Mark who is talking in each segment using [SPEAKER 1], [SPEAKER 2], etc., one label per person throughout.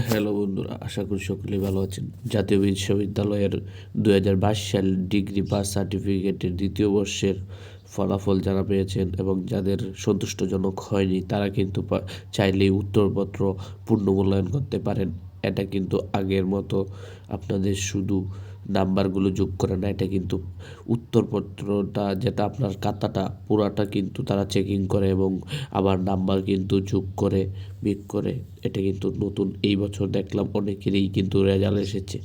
[SPEAKER 1] Hello বন্ধুরা, আশা করি সকলেই ভালো আছেন। জাতীয় বিশ্ববিদ্যালয়ের 2022 সাল ডিগ্রি পাস সার্টিফিকেটের দ্বিতীয় বর্ষের ফলাফল যারা পেয়েছেন এবং যাদের সন্তুষ্টজনক হয়নি তারা কিন্তু চাইলেই উত্তরপত্র পুনর্মূল্যায়ন করতে পারেন। এটা কিন্তু আগের মতো আপনাদের শুধু নাম্বারগুলো যোগ করে না, এটা কিন্তু উত্তরপত্রটা যেটা আপনার খাতাটা পুরাটা কিন্তু তারা চেকিং করে এবং আবার নাম্বার কিন্তু যোগ করে বিয়োগ করে। এটা কিন্তু নতুন এই বছর দেখলাম অনেকেরই কিন্তু রেজাল্ট এসেছে।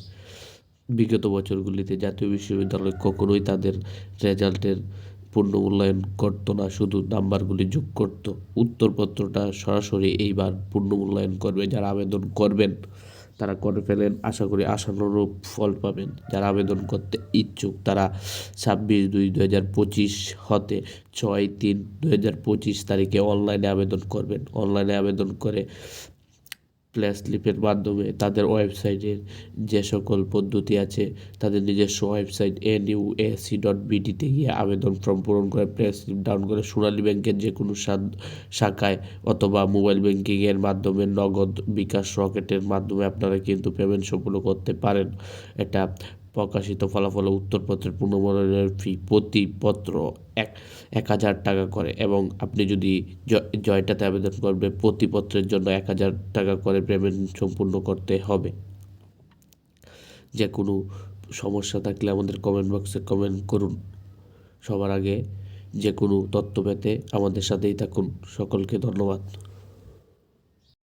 [SPEAKER 1] বিগত বছরগুলিতে জাতীয় বিশ্ববিদ্যালয় কখনোই তাদের রেজাল্টের পুনর্মূল্যায়ন করতো না, শুধু নাম্বারগুলি যোগ করতো। উত্তরপত্রটা সরাসরি এইবার পুনর্মূল্যায়ন করবে। যারা আবেদন করবেন তারা করে ফেলেন, আশা করি আশানুরূপ ফল পাবেন। যারা আবেদন করতে ইচ্ছুক তারা 26/2/2025 হতে 6/3/2025 তারিখে অনলাইনে আবেদন করবেন। অনলাইনে আবেদন করে প্লে স্লিপের মাধ্যমে তাদের ওয়েবসাইটের যে সকল পদ্ধতি আছে, তাদের নিজস্ব ওয়েবসাইট nuac.bd-তে গিয়ে আবেদন ফর্ম পূরণ করে প্লে স্লিপ ডাউন করে সোনালী ব্যাংকের যে কোনো শাখায় অথবা মোবাইল ব্যাংকিংয়ের মাধ্যমে নগদ, বিকাশ, রকেটের মাধ্যমে আপনারা কিন্তু পেমেন্ট সম্পূর্ণ করতে পারেন। এটা প্রকাশিত ফলাফলে উত্তরপত্রের পুনর্মূল্যায়নের ফি প্রতি পত্র 1,000 টাকা করে এবং আপনি যদি জয়টাতে আবেদন করবে প্রতি পত্রের জন্য 1,000 টাকা করে পেমেন্ট সম্পূর্ণ করতে হবে। যে কোনো সমস্যা থাকলে আমাদের কমেন্ট বক্সে কমেন্ট করুন। সবার আগে যে কোনো তথ্য পেতে আমাদের সাথেই থাকুন। সকলকে ধন্যবাদ।